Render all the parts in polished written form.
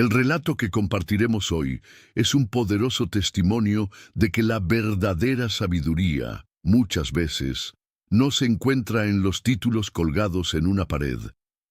El relato que compartiremos hoy es un poderoso testimonio de que la verdadera sabiduría, muchas veces, no se encuentra en los títulos colgados en una pared,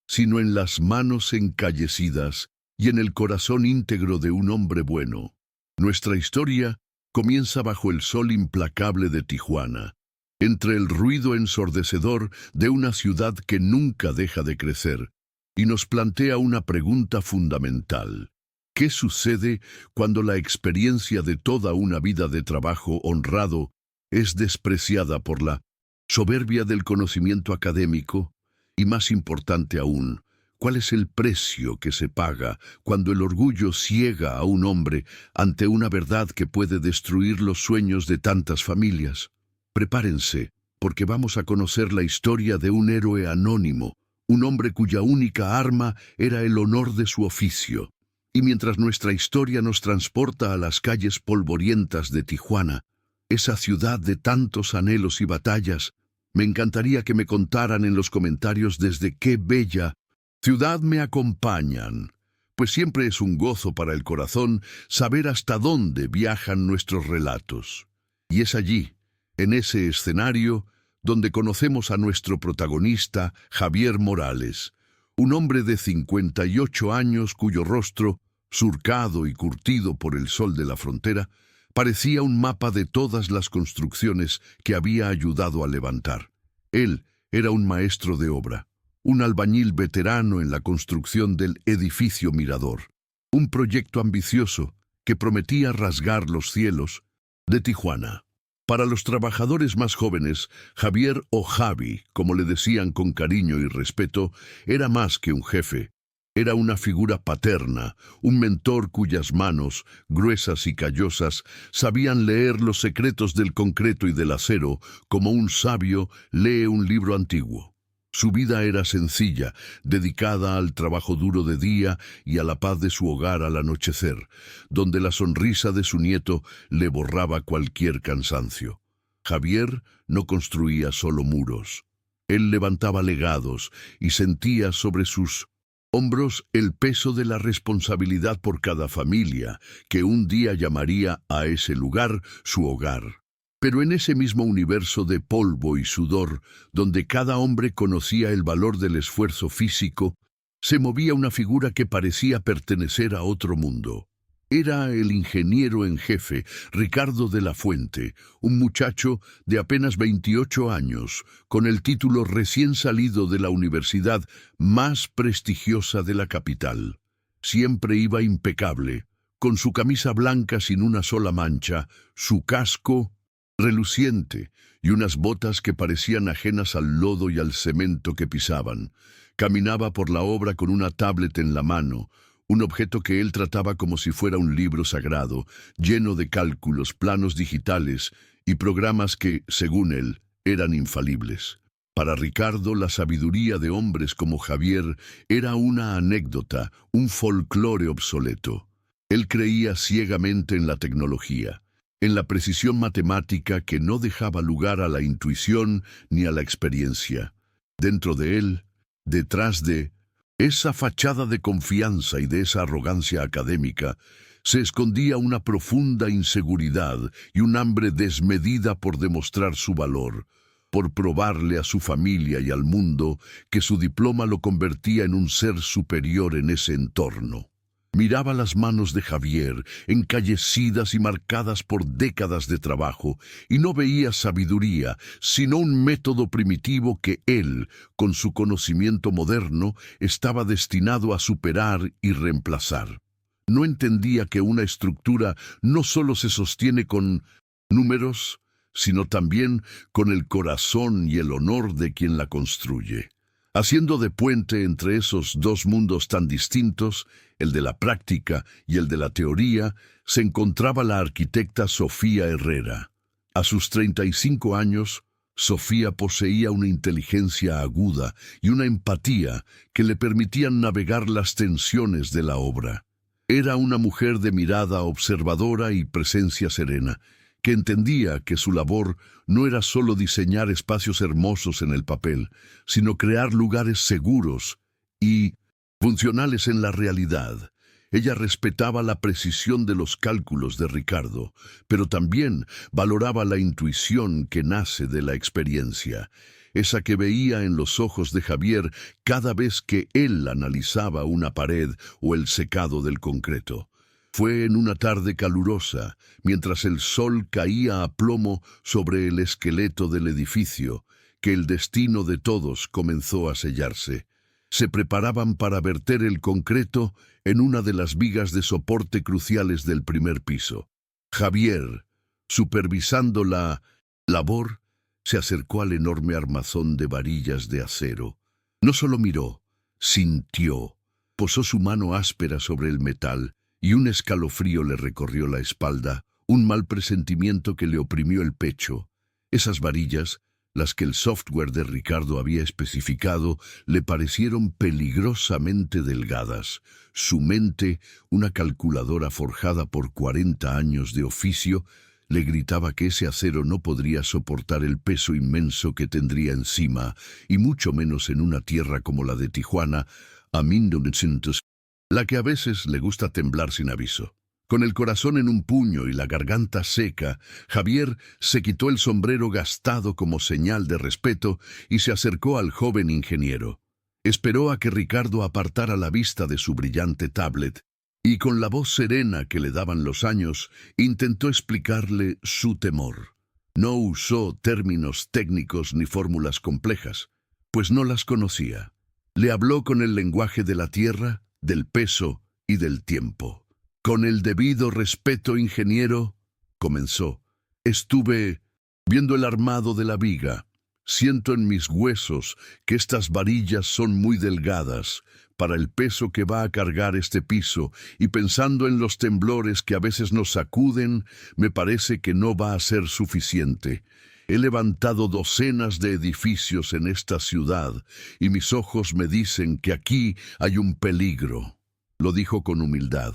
sino en las manos encallecidas y en el corazón íntegro de un hombre bueno. Nuestra historia comienza bajo el sol implacable de Tijuana, entre el ruido ensordecedor de una ciudad que nunca deja de crecer, y nos plantea una pregunta fundamental. ¿Qué sucede cuando la experiencia de toda una vida de trabajo honrado es despreciada por la soberbia del conocimiento académico? Y más importante aún, ¿cuál es el precio que se paga cuando el orgullo ciega a un hombre ante una verdad que puede destruir los sueños de tantas familias? Prepárense, porque vamos a conocer la historia de un héroe anónimo, un hombre cuya única arma era el honor de su oficio. Y mientras nuestra historia nos transporta a las calles polvorientas de Tijuana, esa ciudad de tantos anhelos y batallas, me encantaría que me contaran en los comentarios desde qué bella ciudad me acompañan, pues siempre es un gozo para el corazón saber hasta dónde viajan nuestros relatos. Y es allí, en ese escenario, donde conocemos a nuestro protagonista, Javier Morales, un hombre de 58 años cuyo rostro, surcado y curtido por el sol de la frontera, parecía un mapa de todas las construcciones que había ayudado a levantar. Él era un maestro de obra, un albañil veterano en la construcción del edificio Mirador, un proyecto ambicioso que prometía rasgar los cielos de Tijuana. Para los trabajadores más jóvenes, Javier o Javi, como le decían con cariño y respeto, era más que un jefe. Era una figura paterna, un mentor cuyas manos, gruesas y callosas, sabían leer los secretos del concreto y del acero, como un sabio lee un libro antiguo. Su vida era sencilla, dedicada al trabajo duro de día y a la paz de su hogar al anochecer, donde la sonrisa de su nieto le borraba cualquier cansancio. Javier no construía solo muros. Él levantaba legados y sentía sobre sus hombros el peso de la responsabilidad por cada familia, que un día llamaría a ese lugar su hogar. Pero en ese mismo universo de polvo y sudor, donde cada hombre conocía el valor del esfuerzo físico, se movía una figura que parecía pertenecer a otro mundo. Era el ingeniero en jefe, Ricardo de la Fuente, un muchacho de apenas 28 años, con el título recién salido de la universidad más prestigiosa de la capital. Siempre iba impecable, con su camisa blanca sin una sola mancha, su casco reluciente y unas botas que parecían ajenas al lodo y al cemento que pisaban. Caminaba por la obra con una tablet en la mano, un objeto que él trataba como si fuera un libro sagrado, lleno de cálculos, planos digitales y programas que, según él, eran infalibles. Para Ricardo, la sabiduría de hombres como Javier era una anécdota, un folclore obsoleto. Él creía ciegamente en la tecnología, en la precisión matemática que no dejaba lugar a la intuición ni a la experiencia. Dentro de él, detrás de esa fachada de confianza y de esa arrogancia académica, se escondía una profunda inseguridad y un hambre desmedida por demostrar su valor, por probarle a su familia y al mundo que su diploma lo convertía en un ser superior en ese entorno. Miraba las manos de Javier, encallecidas y marcadas por décadas de trabajo, y no veía sabiduría, sino un método primitivo que él, con su conocimiento moderno, estaba destinado a superar y reemplazar. No entendía que una estructura no solo se sostiene con números, sino también con el corazón y el honor de quien la construye. Haciendo de puente entre esos dos mundos tan distintos, el de la práctica y el de la teoría, se encontraba la arquitecta Sofía Herrera. A sus 35 años, Sofía poseía una inteligencia aguda y una empatía que le permitían navegar las tensiones de la obra. Era una mujer de mirada observadora y presencia serena, que entendía que su labor no era solo diseñar espacios hermosos en el papel, sino crear lugares seguros y funcionales en la realidad. Ella respetaba la precisión de los cálculos de Ricardo, pero también valoraba la intuición que nace de la experiencia, esa que veía en los ojos de Javier cada vez que él analizaba una pared o el secado del concreto. Fue en una tarde calurosa, mientras el sol caía a plomo sobre el esqueleto del edificio, que el destino de todos comenzó a sellarse. Se preparaban para verter el concreto en una de las vigas de soporte cruciales del primer piso. Javier, supervisando la labor, se acercó al enorme armazón de varillas de acero. No solo miró, sintió. Posó su mano áspera sobre el metal y un escalofrío le recorrió la espalda, un mal presentimiento que le oprimió el pecho. Esas varillas, las que el software de Ricardo había especificado, le parecieron peligrosamente delgadas. Su mente, una calculadora forjada por 40 años de oficio, le gritaba que ese acero no podría soportar el peso inmenso que tendría encima, y mucho menos en una tierra como la de Tijuana, a 1900, la que a veces le gusta temblar sin aviso. Con el corazón en un puño y la garganta seca, Javier se quitó el sombrero gastado como señal de respeto y se acercó al joven ingeniero. Esperó a que Ricardo apartara la vista de su brillante tablet y con la voz serena que le daban los años, intentó explicarle su temor. No usó términos técnicos ni fórmulas complejas, pues no las conocía. Le habló con el lenguaje de la tierra, del peso y del tiempo. Con el debido respeto, ingeniero, comenzó. Estuve viendo el armado de la viga. Siento en mis huesos que estas varillas son muy delgadas para el peso que va a cargar este piso, y pensando en los temblores que a veces nos sacuden, me parece que no va a ser suficiente. He levantado docenas de edificios en esta ciudad, y mis ojos me dicen que aquí hay un peligro. Lo dijo con humildad,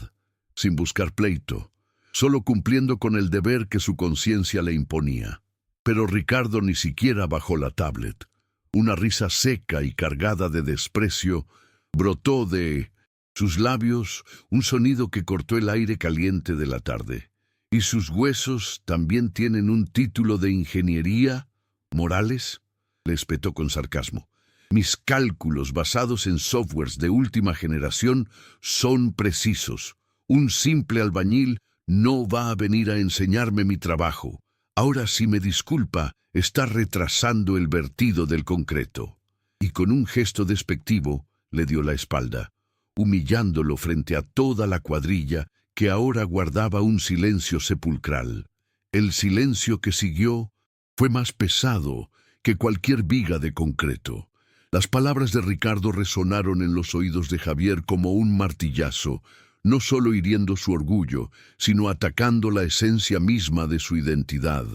sin buscar pleito, solo cumpliendo con el deber que su conciencia le imponía. Pero Ricardo ni siquiera bajó la tablet. Una risa seca y cargada de desprecio brotó de sus labios, un sonido que cortó el aire caliente de la tarde. ¿Y sus huesos también tienen un título de ingeniería? ¿Morales?, le espetó con sarcasmo. Mis cálculos basados en softwares de última generación son precisos. Un simple albañil no va a venir a enseñarme mi trabajo. Ahora, si me disculpa, está retrasando el vertido del concreto. Y con un gesto despectivo le dio la espalda, humillándolo frente a toda la cuadrilla que ahora guardaba un silencio sepulcral. El silencio que siguió fue más pesado que cualquier viga de concreto. Las palabras de Ricardo resonaron en los oídos de Javier como un martillazo, no solo hiriendo su orgullo, sino atacando la esencia misma de su identidad,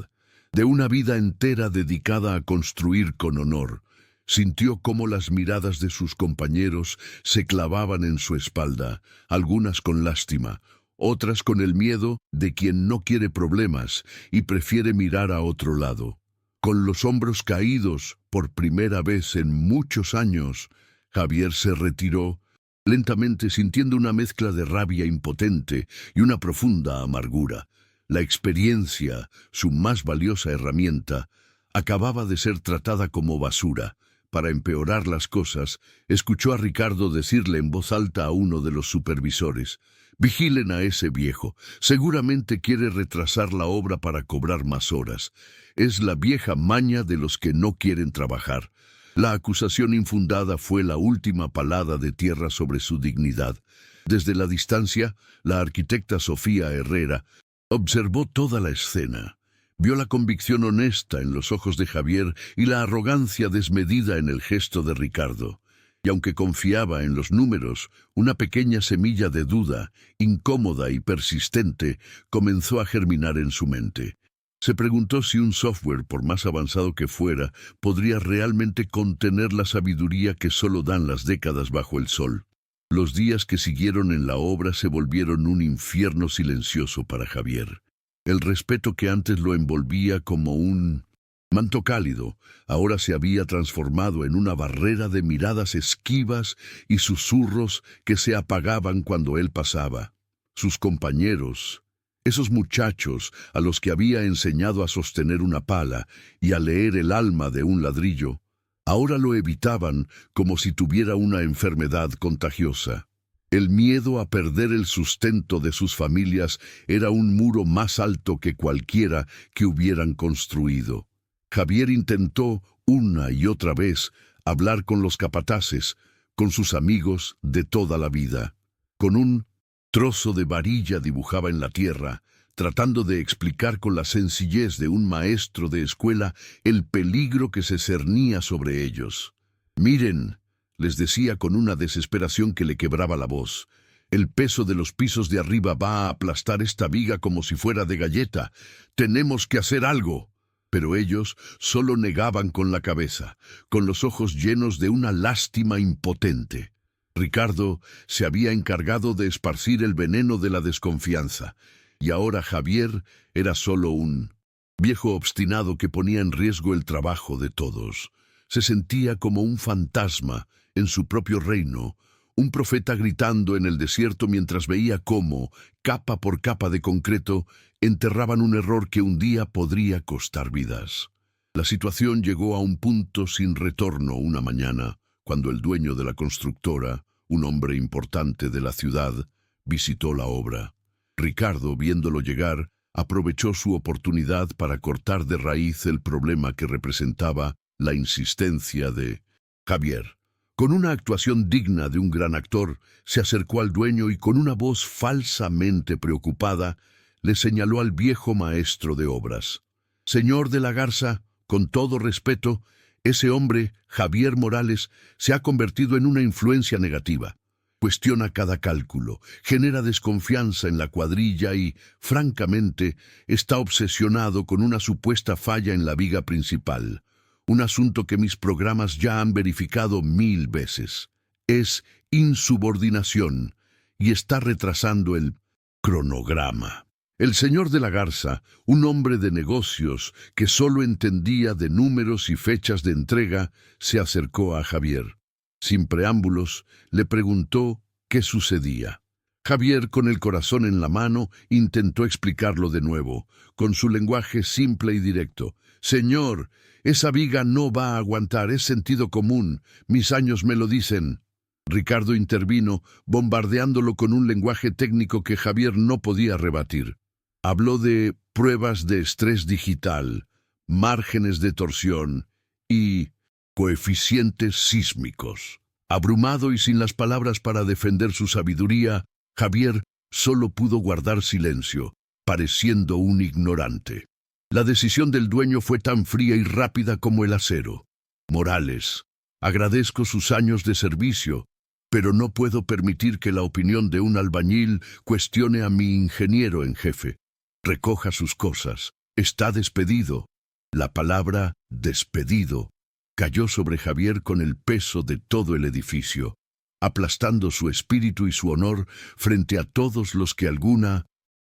de una vida entera dedicada a construir con honor. Sintió cómo las miradas de sus compañeros se clavaban en su espalda, algunas con lástima, otras con el miedo de quien no quiere problemas y prefiere mirar a otro lado. Con los hombros caídos, por primera vez en muchos años, Javier se retiró, lentamente sintiendo una mezcla de rabia impotente y una profunda amargura. La experiencia, su más valiosa herramienta, acababa de ser tratada como basura. Para empeorar las cosas, escuchó a Ricardo decirle en voz alta a uno de los supervisores: «Vigilen a ese viejo. Seguramente quiere retrasar la obra para cobrar más horas. Es la vieja maña de los que no quieren trabajar». La acusación infundada fue la última palada de tierra sobre su dignidad. Desde la distancia, la arquitecta Sofía Herrera observó toda la escena. Vio la convicción honesta en los ojos de Javier y la arrogancia desmedida en el gesto de Ricardo. Y aunque confiaba en los números, una pequeña semilla de duda, incómoda y persistente, comenzó a germinar en su mente. Se preguntó si un software, por más avanzado que fuera, podría realmente contener la sabiduría que solo dan las décadas bajo el sol. Los días que siguieron en la obra se volvieron un infierno silencioso para Javier. El respeto que antes lo envolvía como un Manto cálido ahora se había transformado en una barrera de miradas esquivas y susurros que se apagaban cuando él pasaba. Sus compañeros, esos muchachos a los que había enseñado a sostener una pala y a leer el alma de un ladrillo, ahora lo evitaban como si tuviera una enfermedad contagiosa. El miedo a perder el sustento de sus familias era un muro más alto que cualquiera que hubieran construido. Javier intentó una y otra vez hablar con los capataces, con sus amigos de toda la vida. Con un trozo de varilla dibujaba en la tierra, tratando de explicar con la sencillez de un maestro de escuela el peligro que se cernía sobre ellos. «Miren», les decía con una desesperación que le quebraba la voz, «el peso de los pisos de arriba va a aplastar esta viga como si fuera de galleta. Tenemos que hacer algo». Pero ellos solo negaban con la cabeza, con los ojos llenos de una lástima impotente. Ricardo se había encargado de esparcir el veneno de la desconfianza, y ahora Javier era solo un viejo obstinado que ponía en riesgo el trabajo de todos. Se sentía como un fantasma en su propio reino, un profeta gritando en el desierto mientras veía cómo, capa por capa de concreto, enterraban un error que un día podría costar vidas. La situación llegó a un punto sin retorno una mañana, cuando el dueño de la constructora, un hombre importante de la ciudad, visitó la obra. Ricardo, viéndolo llegar, aprovechó su oportunidad para cortar de raíz el problema que representaba la insistencia de Javier. Con una actuación digna de un gran actor, se acercó al dueño y con una voz falsamente preocupada, le señaló al viejo maestro de obras. «Señor de la Garza, con todo respeto, ese hombre, Javier Morales, se ha convertido en una influencia negativa. Cuestiona cada cálculo, genera desconfianza en la cuadrilla y, francamente, está obsesionado con una supuesta falla en la viga principal. Un asunto que mis programas ya han verificado 1000 veces. Es insubordinación y está retrasando el cronograma». El señor de la Garza, un hombre de negocios que solo entendía de números y fechas de entrega, se acercó a Javier. Sin preámbulos, le preguntó qué sucedía. Javier, con el corazón en la mano, intentó explicarlo de nuevo, con su lenguaje simple y directo. «Señor, esa viga no va a aguantar, es sentido común. Mis años me lo dicen». Ricardo intervino, bombardeándolo con un lenguaje técnico que Javier no podía rebatir. Habló de pruebas de estrés digital, márgenes de torsión y coeficientes sísmicos. Abrumado y sin las palabras para defender su sabiduría, Javier solo pudo guardar silencio, pareciendo un ignorante. La decisión del dueño fue tan fría y rápida como el acero. «Morales, agradezco sus años de servicio, pero no puedo permitir que la opinión de un albañil cuestione a mi ingeniero en jefe. Recoja sus cosas. Está despedido». La palabra «despedido» cayó sobre Javier con el peso de todo el edificio, aplastando su espíritu y su honor frente a todos los que alguna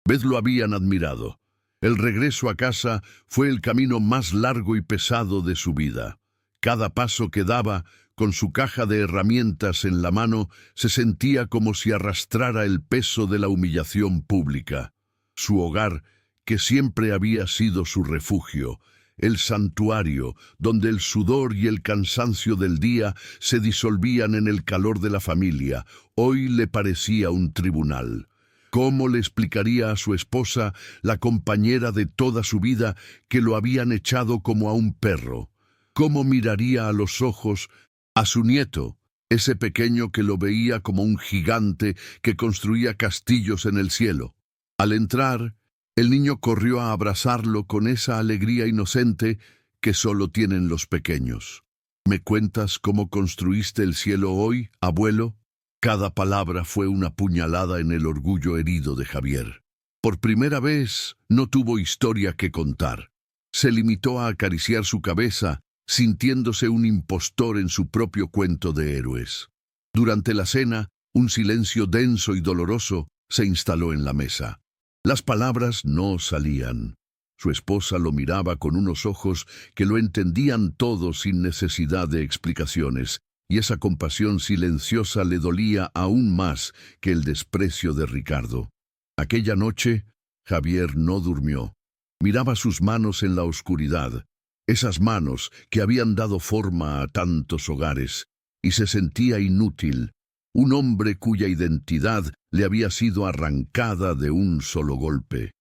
vez lo habían admirado. El regreso a casa fue el camino más largo y pesado de su vida. Cada paso que daba, con su caja de herramientas en la mano, se sentía como si arrastrara el peso de la humillación pública. Su hogar, que siempre había sido su refugio, el santuario donde el sudor y el cansancio del día se disolvían en el calor de la familia, hoy le parecía un tribunal. ¿Cómo le explicaría a su esposa, la compañera de toda su vida, que lo habían echado como a un perro? ¿Cómo miraría a los ojos a su nieto, ese pequeño que lo veía como un gigante que construía castillos en el cielo? Al entrar, el niño corrió a abrazarlo con esa alegría inocente que solo tienen los pequeños. «¿Me cuentas cómo construiste el cielo hoy, abuelo?». Cada palabra fue una puñalada en el orgullo herido de Javier. Por primera vez no tuvo historia que contar. Se limitó a acariciar su cabeza, sintiéndose un impostor en su propio cuento de héroes. Durante la cena, un silencio denso y doloroso se instaló en la mesa. Las palabras no salían. Su esposa lo miraba con unos ojos que lo entendían todo sin necesidad de explicaciones, y esa compasión silenciosa le dolía aún más que el desprecio de Ricardo. Aquella noche, Javier no durmió. Miraba sus manos en la oscuridad, esas manos que habían dado forma a tantos hogares, y se sentía inútil, un hombre cuya identidad le había sido arrancada de un solo golpe.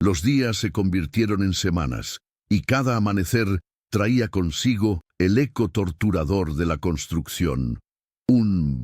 Los días se convirtieron en semanas, y cada amanecer traía consigo el eco torturador de la construcción. Un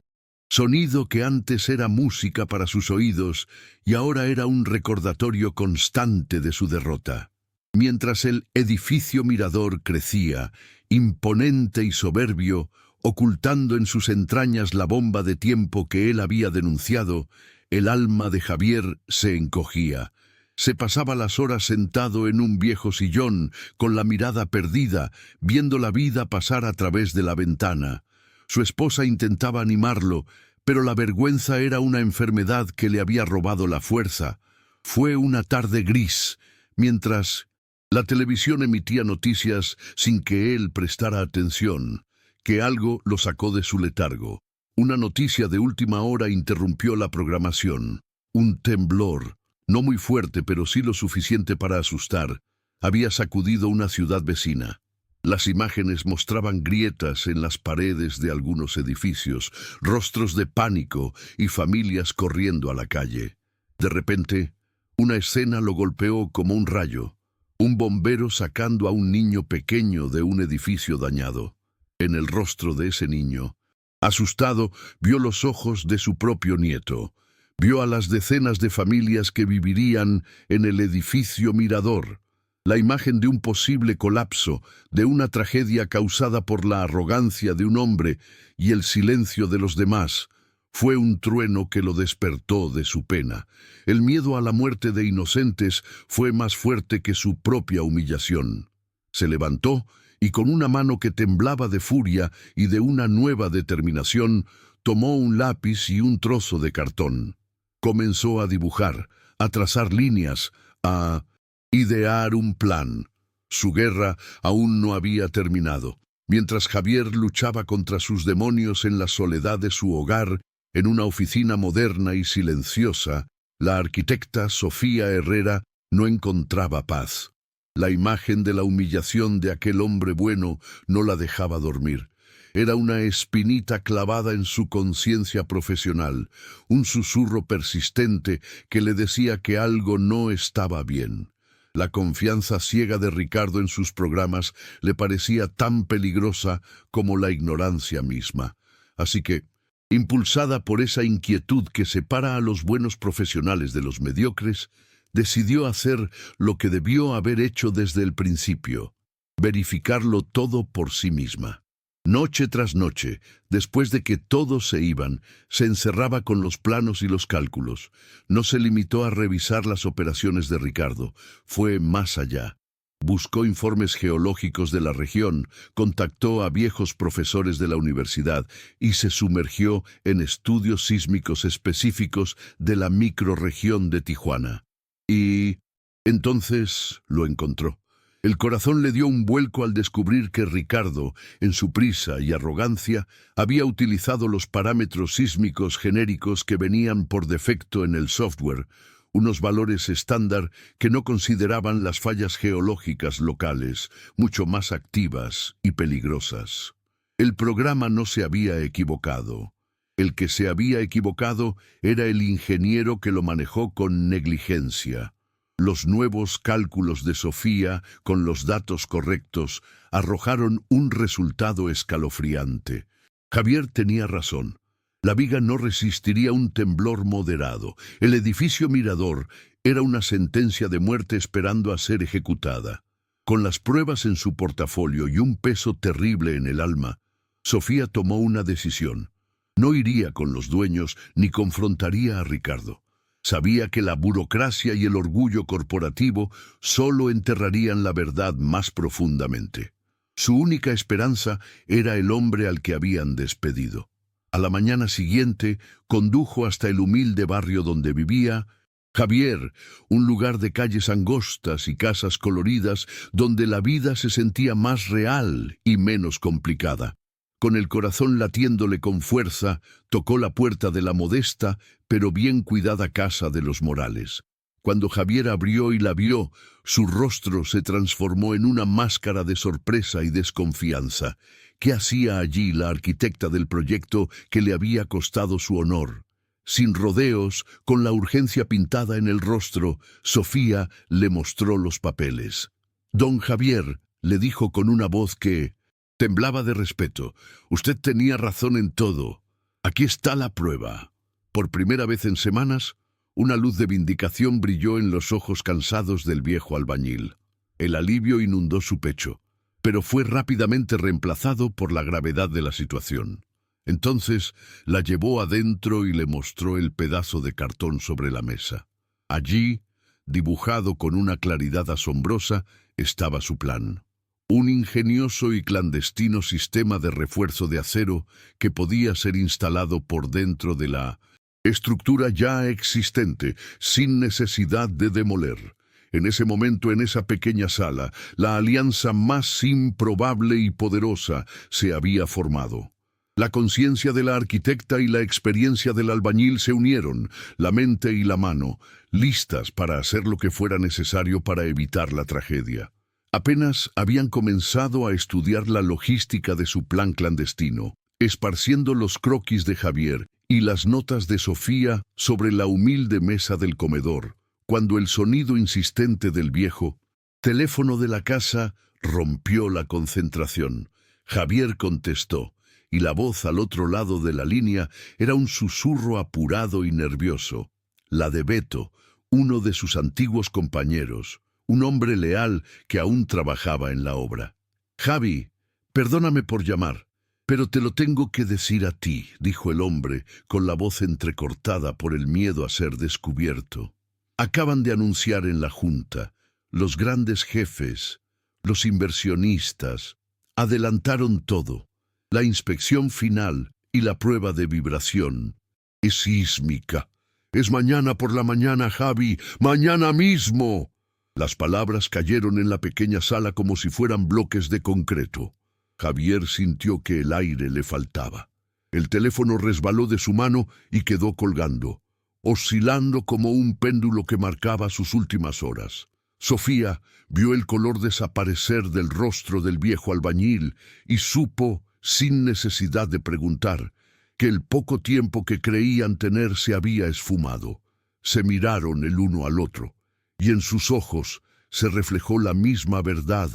sonido que antes era música para sus oídos y ahora era un recordatorio constante de su derrota. Mientras el edificio Mirador crecía, imponente y soberbio, ocultando en sus entrañas la bomba de tiempo que él había denunciado, el alma de Javier se encogía. Se pasaba las horas sentado en un viejo sillón, con la mirada perdida, viendo la vida pasar a través de la ventana. Su esposa intentaba animarlo, pero la vergüenza era una enfermedad que le había robado la fuerza. Fue una tarde gris, mientras la televisión emitía noticias sin que él prestara atención, que algo lo sacó de su letargo. Una noticia de última hora interrumpió la programación. Un temblor, no muy fuerte pero sí lo suficiente para asustar, había sacudido una ciudad vecina. Las imágenes mostraban grietas en las paredes de algunos edificios, rostros de pánico y familias corriendo a la calle. De repente, una escena lo golpeó como un rayo. Un bombero sacando a un niño pequeño de un edificio dañado. En el rostro de ese niño, asustado, vio los ojos de su propio nieto. Vio a las decenas de familias que vivirían en el edificio Mirador. La imagen de un posible colapso, de una tragedia causada por la arrogancia de un hombre y el silencio de los demás, fue un trueno que lo despertó de su pena. El miedo a la muerte de inocentes fue más fuerte que su propia humillación. Se levantó y con una mano que temblaba de furia y de una nueva determinación, tomó un lápiz y un trozo de cartón. Comenzó a dibujar, a trazar líneas, a idear un plan. Su guerra aún no había terminado. Mientras Javier luchaba contra sus demonios en la soledad de su hogar, en una oficina moderna y silenciosa, la arquitecta Sofía Herrera no encontraba paz. La imagen de la humillación de aquel hombre bueno no la dejaba dormir. Era una espinita clavada en su conciencia profesional, un susurro persistente que le decía que algo no estaba bien. La confianza ciega de Ricardo en sus programas le parecía tan peligrosa como la ignorancia misma. Así que, impulsada por esa inquietud que separa a los buenos profesionales de los mediocres, decidió hacer lo que debió haber hecho desde el principio, verificarlo todo por sí misma. Noche tras noche, después de que todos se iban, se encerraba con los planos y los cálculos. No se limitó a revisar las operaciones de Ricardo, fue más allá. Buscó informes geológicos de la región, contactó a viejos profesores de la universidad y se sumergió en estudios sísmicos específicos de la microrregión de Tijuana. Y entonces lo encontró. El corazón le dio un vuelco al descubrir que Ricardo, en su prisa y arrogancia, había utilizado los parámetros sísmicos genéricos que venían por defecto en el software, unos valores estándar que no consideraban las fallas geológicas locales, mucho más activas y peligrosas. El programa no se había equivocado. El que se había equivocado era el ingeniero que lo manejó con negligencia. Los nuevos cálculos de Sofía, con los datos correctos, arrojaron un resultado escalofriante. Javier tenía razón. La viga no resistiría un temblor moderado. El edificio Mirador era una sentencia de muerte esperando a ser ejecutada. Con las pruebas en su portafolio y un peso terrible en el alma, Sofía tomó una decisión. No iría con los dueños ni confrontaría a Ricardo. Sabía que la burocracia y el orgullo corporativo solo enterrarían la verdad más profundamente. Su única esperanza era el hombre al que habían despedido. A la mañana siguiente, condujo hasta el humilde barrio donde vivía Javier, un lugar de calles angostas y casas coloridas donde la vida se sentía más real y menos complicada. Con el corazón latiéndole con fuerza, tocó la puerta de la modesta, pero bien cuidada casa de los Morales. Cuando Javier abrió y la vio, su rostro se transformó en una máscara de sorpresa y desconfianza. ¿Qué hacía allí la arquitecta del proyecto que le había costado su honor? Sin rodeos, con la urgencia pintada en el rostro, Sofía le mostró los papeles. Don Javier, le dijo con una voz que temblaba de respeto, usted tenía razón en todo. Aquí está la prueba. Por primera vez en semanas, una luz de vindicación brilló en los ojos cansados del viejo albañil. El alivio inundó su pecho, pero fue rápidamente reemplazado por la gravedad de la situación. Entonces la llevó adentro y le mostró el pedazo de cartón sobre la mesa. Allí, dibujado con una claridad asombrosa, estaba su plan. Un ingenioso y clandestino sistema de refuerzo de acero que podía ser instalado por dentro de la estructura ya existente, sin necesidad de demoler. En ese momento, en esa pequeña sala, la alianza más improbable y poderosa se había formado. La conciencia de la arquitecta y la experiencia del albañil se unieron, la mente y la mano, listas para hacer lo que fuera necesario para evitar la tragedia. Apenas habían comenzado a estudiar la logística de su plan clandestino, esparciendo los croquis de Javier y las notas de Sofía sobre la humilde mesa del comedor, cuando el sonido insistente del viejo teléfono de la casa rompió la concentración. Javier contestó, y la voz al otro lado de la línea era un susurro apurado y nervioso, la de Beto, uno de sus antiguos compañeros, un hombre leal que aún trabajaba en la obra. «Javi, perdóname por llamar, pero te lo tengo que decir a ti», dijo el hombre, con la voz entrecortada por el miedo a ser descubierto. «Acaban de anunciar en la junta, los grandes jefes, los inversionistas, adelantaron todo. La inspección final y la prueba de vibración es sísmica. Es mañana por la mañana, Javi, mañana mismo». Las palabras cayeron en la pequeña sala como si fueran bloques de concreto. Javier sintió que el aire le faltaba. El teléfono resbaló de su mano y quedó colgando, oscilando como un péndulo que marcaba sus últimas horas. Sofía vio el color desaparecer del rostro del viejo albañil y supo, sin necesidad de preguntar, que el poco tiempo que creían tener se había esfumado. Se miraron el uno al otro, y en sus ojos se reflejó la misma verdad,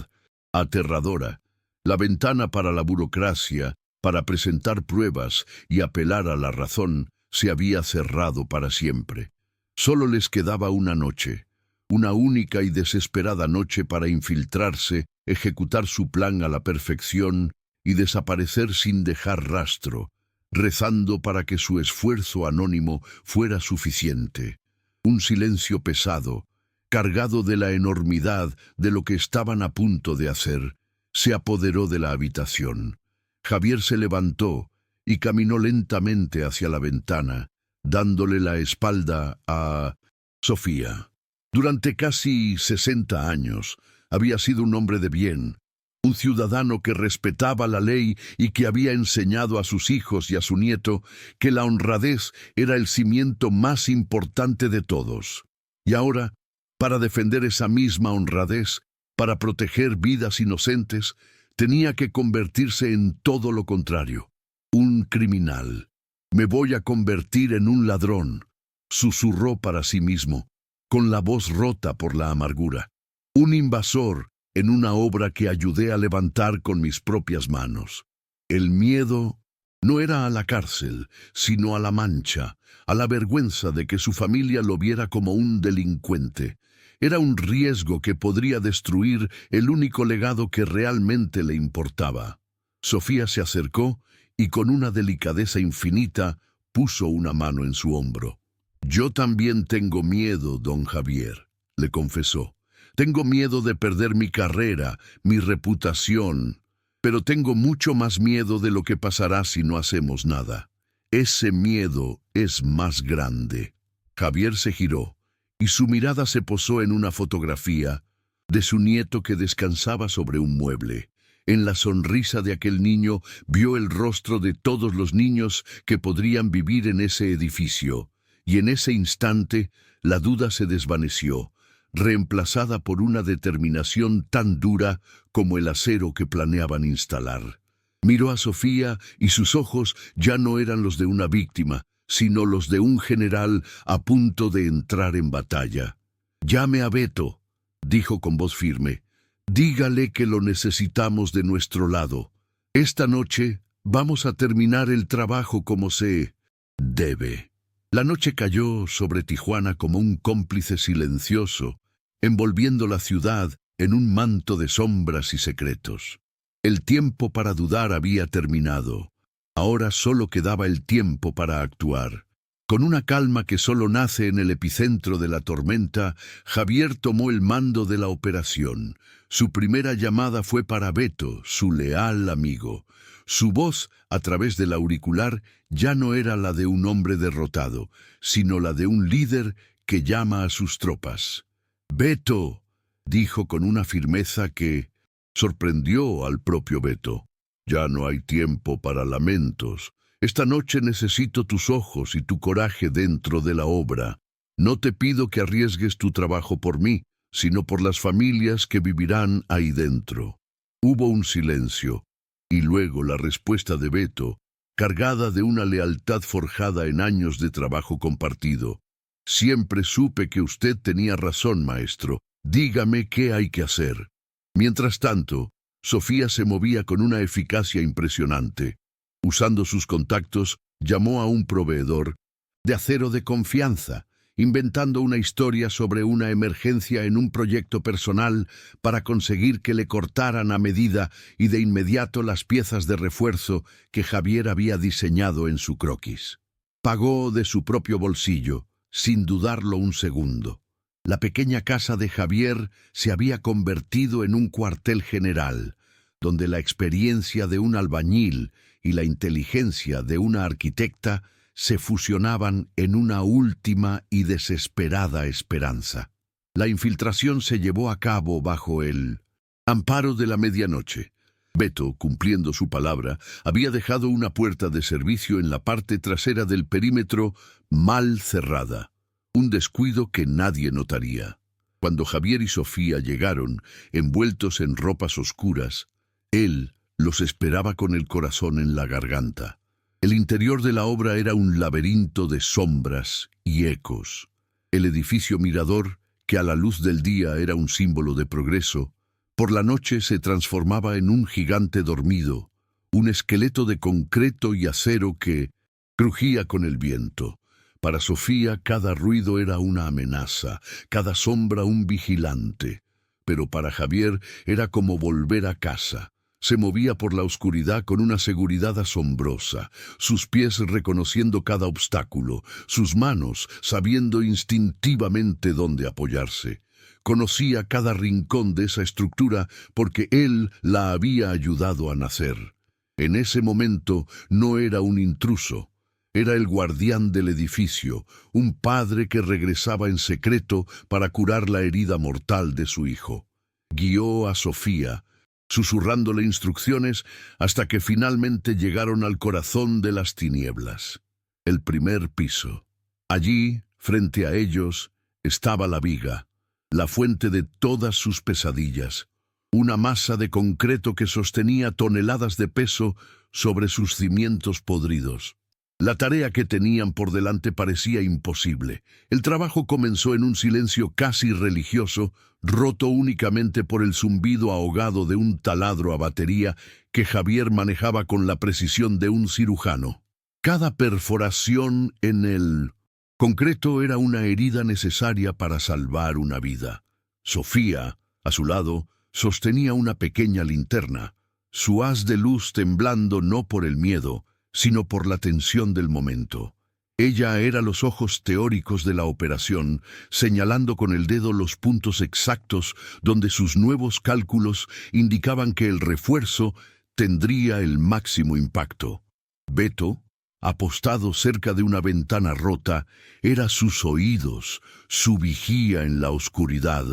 aterradora. La ventana para la burocracia, para presentar pruebas y apelar a la razón, se había cerrado para siempre. Solo les quedaba una noche, una única y desesperada noche para infiltrarse, ejecutar su plan a la perfección y desaparecer sin dejar rastro, rezando para que su esfuerzo anónimo fuera suficiente. Un silencio pesado, cargado de la enormidad de lo que estaban a punto de hacer, se apoderó de la habitación. Javier se levantó y caminó lentamente hacia la ventana, dándole la espalda a Sofía. Durante casi 60 años había sido un hombre de bien, un ciudadano que respetaba la ley y que había enseñado a sus hijos y a su nieto que la honradez era el cimiento más importante de todos. Y ahora, para defender esa misma honradez, para proteger vidas inocentes, tenía que convertirse en todo lo contrario, un criminal. «Me voy a convertir en un ladrón», susurró para sí mismo, con la voz rota por la amargura. «Un invasor en una obra que ayudé a levantar con mis propias manos». El miedo no era a la cárcel, sino a la mancha, a la vergüenza de que su familia lo viera como un delincuente. Era un riesgo que podría destruir el único legado que realmente le importaba. Sofía se acercó y con una delicadeza infinita puso una mano en su hombro. «Yo también tengo miedo, don Javier», le confesó. «Tengo miedo de perder mi carrera, mi reputación, pero tengo mucho más miedo de lo que pasará si no hacemos nada. Ese miedo es más grande». Javier se giró y su mirada se posó en una fotografía de su nieto que descansaba sobre un mueble. En la sonrisa de aquel niño vio el rostro de todos los niños que podrían vivir en ese edificio, y en ese instante la duda se desvaneció, reemplazada por una determinación tan dura como el acero que planeaban instalar. Miró a Sofía y sus ojos ya no eran los de una víctima, sino los de un general a punto de entrar en batalla. «Llame a Beto», dijo con voz firme. «Dígale que lo necesitamos de nuestro lado. Esta noche vamos a terminar el trabajo como se debe». La noche cayó sobre Tijuana como un cómplice silencioso, envolviendo la ciudad en un manto de sombras y secretos. El tiempo para dudar había terminado. Ahora solo quedaba el tiempo para actuar. Con una calma que solo nace en el epicentro de la tormenta, Javier tomó el mando de la operación. Su primera llamada fue para Beto, su leal amigo. Su voz, a través del auricular, ya no era la de un hombre derrotado, sino la de un líder que llama a sus tropas. «Beto», dijo con una firmeza que sorprendió al propio Beto. «Ya no hay tiempo para lamentos. Esta noche necesito tus ojos y tu coraje dentro de la obra. No te pido que arriesgues tu trabajo por mí, sino por las familias que vivirán ahí dentro». Hubo un silencio, y luego la respuesta de Beto, cargada de una lealtad forjada en años de trabajo compartido. «Siempre supe que usted tenía razón, maestro. Dígame qué hay que hacer». Mientras tanto, Sofía se movía con una eficacia impresionante. Usando sus contactos, llamó a un proveedor de acero de confianza, inventando una historia sobre una emergencia en un proyecto personal para conseguir que le cortaran a medida y de inmediato las piezas de refuerzo que Javier había diseñado en su croquis. Pagó de su propio bolsillo, sin dudarlo un segundo. La pequeña casa de Javier se había convertido en un cuartel general, donde la experiencia de un albañil y la inteligencia de una arquitecta se fusionaban en una última y desesperada esperanza. La infiltración se llevó a cabo bajo el amparo de la medianoche. Beto, cumpliendo su palabra, había dejado una puerta de servicio en la parte trasera del perímetro mal cerrada. Un descuido que nadie notaría. Cuando Javier y Sofía llegaron, envueltos en ropas oscuras, él los esperaba con el corazón en la garganta. El interior de la obra era un laberinto de sombras y ecos. El edificio mirador, que a la luz del día era un símbolo de progreso, por la noche se transformaba en un gigante dormido, un esqueleto de concreto y acero que crujía con el viento. Para Sofía cada ruido era una amenaza, cada sombra un vigilante. Pero para Javier era como volver a casa. Se movía por la oscuridad con una seguridad asombrosa, sus pies reconociendo cada obstáculo, sus manos sabiendo instintivamente dónde apoyarse. Conocía cada rincón de esa estructura porque él la había ayudado a nacer. En ese momento no era un intruso. Era el guardián del edificio, un padre que regresaba en secreto para curar la herida mortal de su hijo. Guió a Sofía, susurrándole instrucciones hasta que finalmente llegaron al corazón de las tinieblas. El primer piso. Allí, frente a ellos, estaba la viga, la fuente de todas sus pesadillas, una masa de concreto que sostenía toneladas de peso sobre sus cimientos podridos. La tarea que tenían por delante parecía imposible. El trabajo comenzó en un silencio casi religioso, roto únicamente por el zumbido ahogado de un taladro a batería que Javier manejaba con la precisión de un cirujano. Cada perforación en el concreto era una herida necesaria para salvar una vida. Sofía, a su lado, sostenía una pequeña linterna, su haz de luz temblando no por el miedo, sino por la tensión del momento. Ella era los ojos teóricos de la operación, señalando con el dedo los puntos exactos donde sus nuevos cálculos indicaban que el refuerzo tendría el máximo impacto. Beto, apostado cerca de una ventana rota, era sus oídos, su vigía en la oscuridad,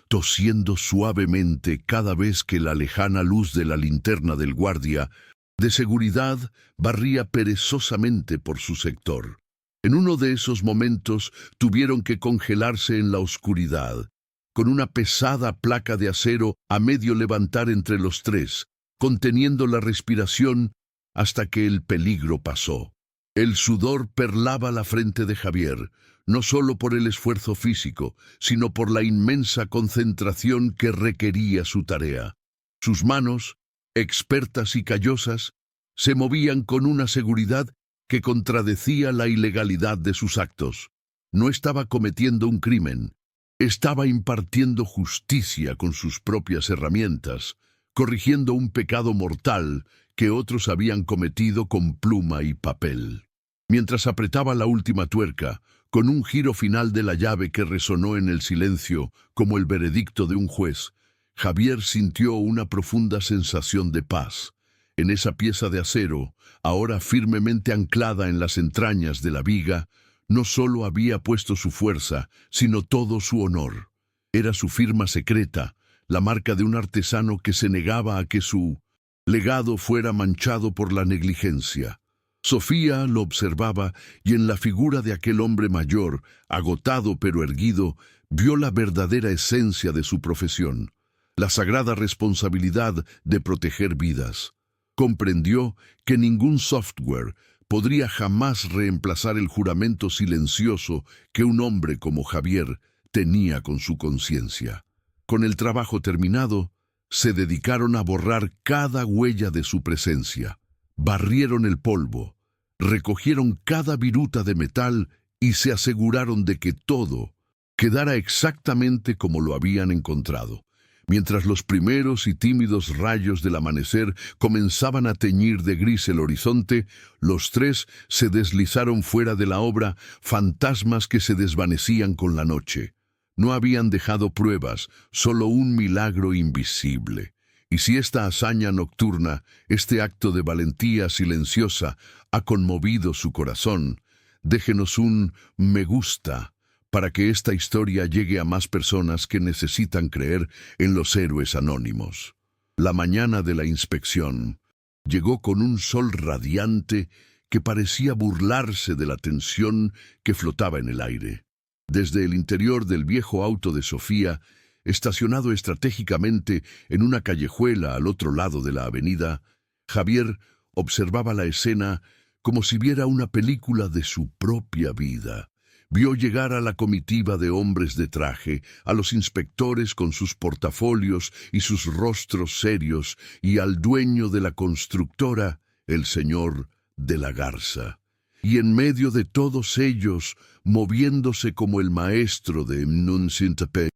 tosiendo suavemente cada vez que la lejana luz de la linterna del guardia de seguridad barría perezosamente por su sector. En uno de esos momentos tuvieron que congelarse en la oscuridad, con una pesada placa de acero a medio levantar entre los tres, conteniendo la respiración hasta que el peligro pasó. El sudor perlaba la frente de Javier, no solo por el esfuerzo físico, sino por la inmensa concentración que requería su tarea. Sus manos, expertas y callosas, se movían con una seguridad que contradecía la ilegalidad de sus actos. No estaba cometiendo un crimen, estaba impartiendo justicia con sus propias herramientas, corrigiendo un pecado mortal que otros habían cometido con pluma y papel. Mientras apretaba la última tuerca, con un giro final de la llave que resonó en el silencio como el veredicto de un juez, Javier sintió una profunda sensación de paz. En esa pieza de acero, ahora firmemente anclada en las entrañas de la viga, no solo había puesto su fuerza, sino todo su honor. Era su firma secreta, la marca de un artesano que se negaba a que su legado fuera manchado por la negligencia. Sofía lo observaba y en la figura de aquel hombre mayor, agotado pero erguido, vio la verdadera esencia de su profesión, la sagrada responsabilidad de proteger vidas. Comprendió que ningún software podría jamás reemplazar el juramento silencioso que un hombre como Javier tenía con su conciencia. Con el trabajo terminado, se dedicaron a borrar cada huella de su presencia. Barrieron el polvo, recogieron cada viruta de metal y se aseguraron de que todo quedara exactamente como lo habían encontrado. Mientras los primeros y tímidos rayos del amanecer comenzaban a teñir de gris el horizonte, los tres se deslizaron fuera de la obra, fantasmas que se desvanecían con la noche. No habían dejado pruebas, solo un milagro invisible. Y si esta hazaña nocturna, este acto de valentía silenciosa, ha conmovido su corazón, déjenos un me gusta para que esta historia llegue a más personas que necesitan creer en los héroes anónimos. La mañana de la inspección llegó con un sol radiante que parecía burlarse de la tensión que flotaba en el aire. Desde el interior del viejo auto de Sofía, estacionado estratégicamente en una callejuela al otro lado de la avenida, Javier observaba la escena como si viera una película de su propia vida. Vio llegar a la comitiva de hombres de traje, a los inspectores con sus portafolios y sus rostros serios, y al dueño de la constructora, el señor de la Garza. Y en medio de todos ellos, moviéndose como el maestro de Mnunsintepe,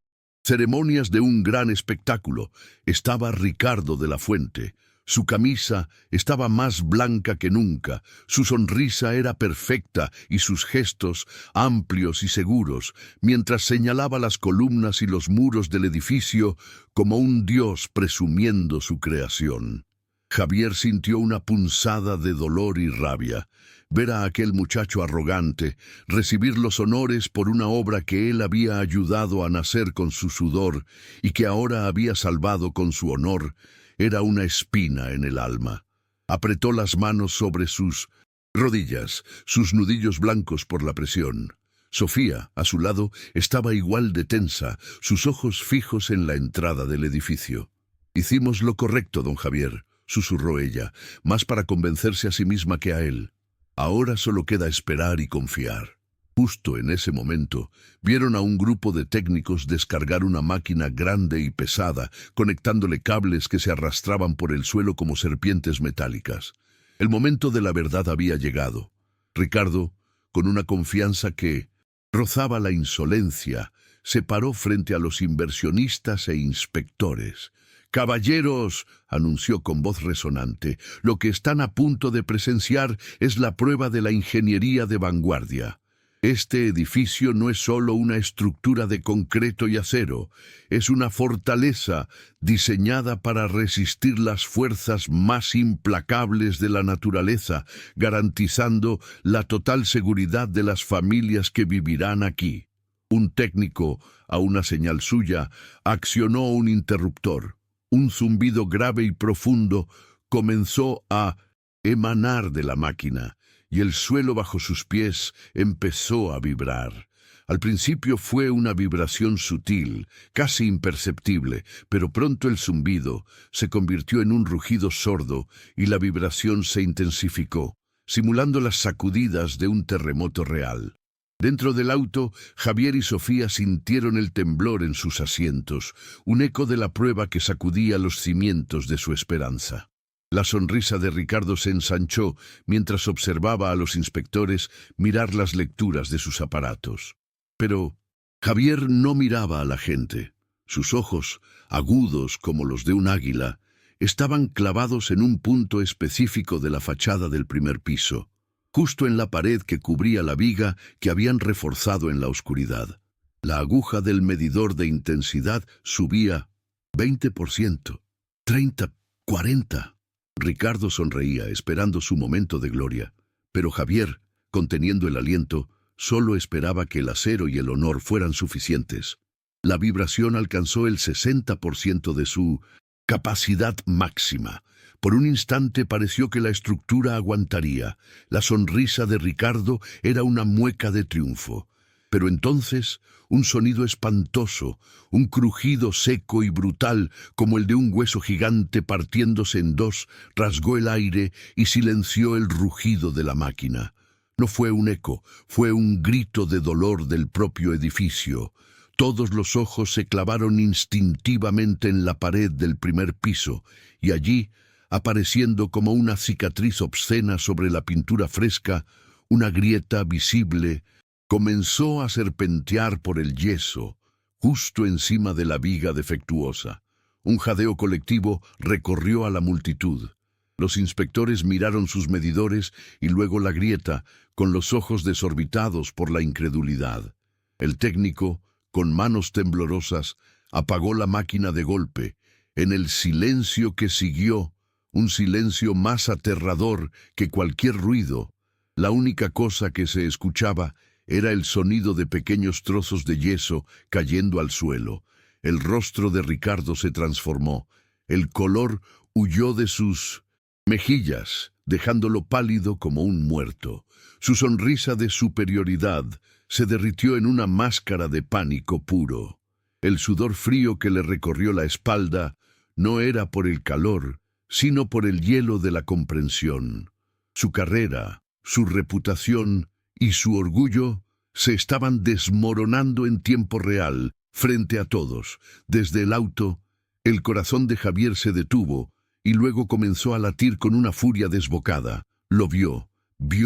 ceremonias de un gran espectáculo, estaba Ricardo de la Fuente. Su camisa estaba más blanca que nunca, su sonrisa era perfecta y sus gestos amplios y seguros, mientras señalaba las columnas y los muros del edificio como un dios presumiendo su creación. Javier sintió una punzada de dolor y rabia. Ver a aquel muchacho arrogante recibir los honores por una obra que él había ayudado a nacer con su sudor y que ahora había salvado con su honor, era una espina en el alma. Apretó las manos sobre sus rodillas, sus nudillos blancos por la presión. Sofía, a su lado, estaba igual de tensa, sus ojos fijos en la entrada del edificio. «Hicimos lo correcto, don Javier», susurró ella, más para convencerse a sí misma que a él. Ahora solo queda esperar y confiar. Justo en ese momento, vieron a un grupo de técnicos descargar una máquina grande y pesada, conectándole cables que se arrastraban por el suelo como serpientes metálicas. El momento de la verdad había llegado. Ricardo, con una confianza que rozaba la insolencia, se paró frente a los inversionistas e inspectores. «Caballeros», anunció con voz resonante, «lo que están a punto de presenciar es la prueba de la ingeniería de vanguardia. Este edificio no es solo una estructura de concreto y acero, es una fortaleza diseñada para resistir las fuerzas más implacables de la naturaleza, garantizando la total seguridad de las familias que vivirán aquí. Un técnico, a una señal suya, accionó un interruptor. Un zumbido grave y profundo comenzó a emanar de la máquina, y el suelo bajo sus pies empezó a vibrar. Al principio fue una vibración sutil, casi imperceptible, pero pronto el zumbido se convirtió en un rugido sordo y la vibración se intensificó, simulando las sacudidas de un terremoto real. Dentro del auto, Javier y Sofía sintieron el temblor en sus asientos, un eco de la prueba que sacudía los cimientos de su esperanza. La sonrisa de Ricardo se ensanchó mientras observaba a los inspectores mirar las lecturas de sus aparatos. Pero Javier no miraba a la gente. Sus ojos, agudos como los de un águila, estaban clavados en un punto específico de la fachada del primer piso, justo en la pared que cubría la viga que habían reforzado en la oscuridad. La aguja del medidor de intensidad subía 20%, 30, 40. Ricardo sonreía, esperando su momento de gloria, pero Javier, conteniendo el aliento, solo esperaba que el acero y el honor fueran suficientes. La vibración alcanzó el 60% de su capacidad máxima. Por un instante pareció que la estructura aguantaría. La sonrisa de Ricardo era una mueca de triunfo. Pero entonces, un sonido espantoso, un crujido seco y brutal, como el de un hueso gigante partiéndose en dos, rasgó el aire y silenció el rugido de la máquina. No fue un eco, fue un grito de dolor del propio edificio. Todos los ojos se clavaron instintivamente en la pared del primer piso, y allí, apareciendo como una cicatriz obscena sobre la pintura fresca, una grieta visible, comenzó a serpentear por el yeso, justo encima de la viga defectuosa. Un jadeo colectivo recorrió a la multitud. Los inspectores miraron sus medidores y luego la grieta, con los ojos desorbitados por la incredulidad. El técnico, con manos temblorosas, apagó la máquina de golpe. En el silencio que siguió, un silencio más aterrador que cualquier ruido, la única cosa que se escuchaba era el sonido de pequeños trozos de yeso cayendo al suelo. El rostro de Ricardo se transformó. El color huyó de sus mejillas, dejándolo pálido como un muerto. Su sonrisa de superioridad se derritió en una máscara de pánico puro. El sudor frío que le recorrió la espalda no era por el calor, sino por el hielo de la comprensión. Su carrera, su reputación y su orgullo se estaban desmoronando en tiempo real, frente a todos. Desde el auto, el corazón de Javier se detuvo y luego comenzó a latir con una furia desbocada. Lo vio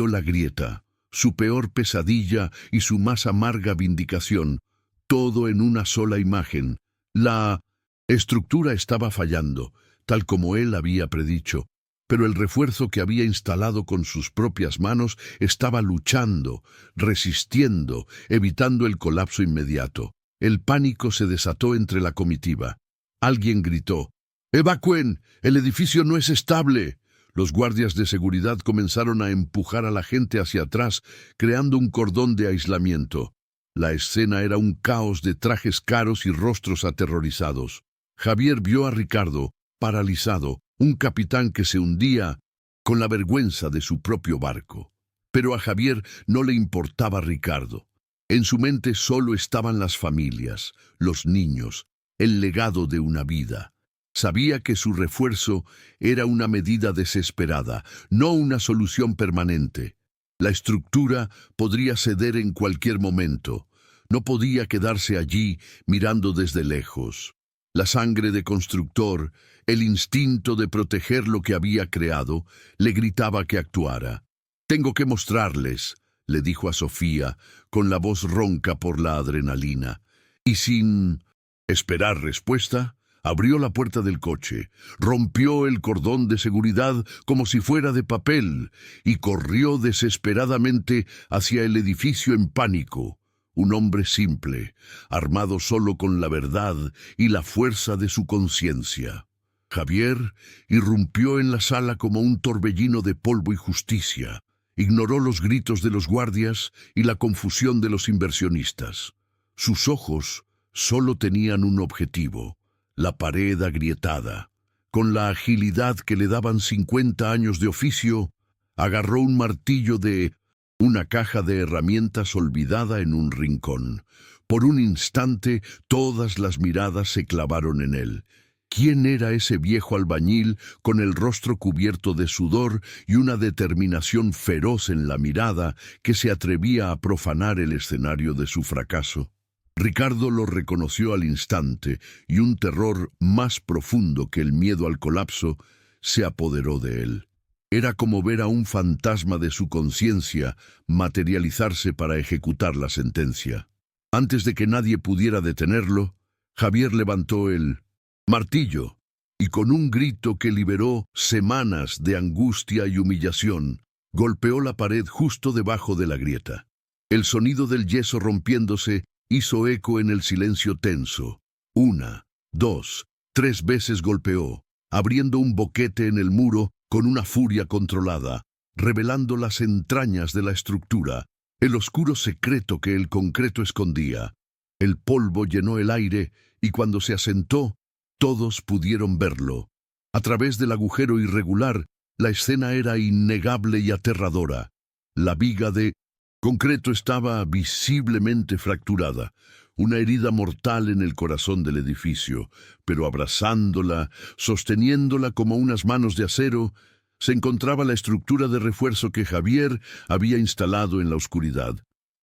la grieta, su peor pesadilla y su más amarga vindicación, todo en una sola imagen. La estructura estaba fallando, tal como él había predicho, pero el refuerzo que había instalado con sus propias manos estaba luchando, resistiendo, evitando el colapso inmediato. El pánico se desató entre la comitiva. Alguien gritó: «¡Evacúen! ¡El edificio no es estable!». Los guardias de seguridad comenzaron a empujar a la gente hacia atrás, creando un cordón de aislamiento. La escena era un caos de trajes caros y rostros aterrorizados. Javier vio a Ricardo, paralizado, un capitán que se hundía con la vergüenza de su propio barco. Pero a Javier no le importaba Ricardo. En su mente solo estaban las familias, los niños, el legado de una vida. Sabía que su refuerzo era una medida desesperada, no una solución permanente. La estructura podría ceder en cualquier momento. No podía quedarse allí mirando desde lejos. La sangre de constructor, el instinto de proteger lo que había creado, le gritaba que actuara. «Tengo que mostrarles», le dijo a Sofía, con la voz ronca por la adrenalina. Y sin esperar respuesta, Abrió la puerta del coche, rompió el cordón de seguridad como si fuera de papel y corrió desesperadamente hacia el edificio en pánico. Un hombre simple, armado solo con la verdad y la fuerza de su conciencia. Javier irrumpió en la sala como un torbellino de polvo y justicia. Ignoró los gritos de los guardias y la confusión de los inversionistas. Sus ojos solo tenían un objetivo: la pared agrietada. Con la agilidad que le daban 50 años de oficio, agarró un martillo de una caja de herramientas olvidada en un rincón. Por un instante, todas las miradas se clavaron en él. ¿Quién era ese viejo albañil con el rostro cubierto de sudor y una determinación feroz en la mirada que se atrevía a profanar el escenario de su fracaso? Ricardo lo reconoció al instante y un terror más profundo que el miedo al colapso se apoderó de él. Era como ver a un fantasma de su conciencia materializarse para ejecutar la sentencia. Antes de que nadie pudiera detenerlo, Javier levantó el martillo y con un grito que liberó semanas de angustia y humillación, golpeó la pared justo debajo de la grieta. El sonido del yeso rompiéndose hizo eco en el silencio tenso. 1, 2, 3 veces golpeó, abriendo un boquete en el muro con una furia controlada, revelando las entrañas de la estructura, el oscuro secreto que el concreto escondía. El polvo llenó el aire y cuando se asentó, todos pudieron verlo. A través del agujero irregular, la escena era innegable y aterradora. La viga de concreto estaba visiblemente fracturada, una herida mortal en el corazón del edificio, pero abrazándola, sosteniéndola como unas manos de acero, se encontraba la estructura de refuerzo que Javier había instalado en la oscuridad.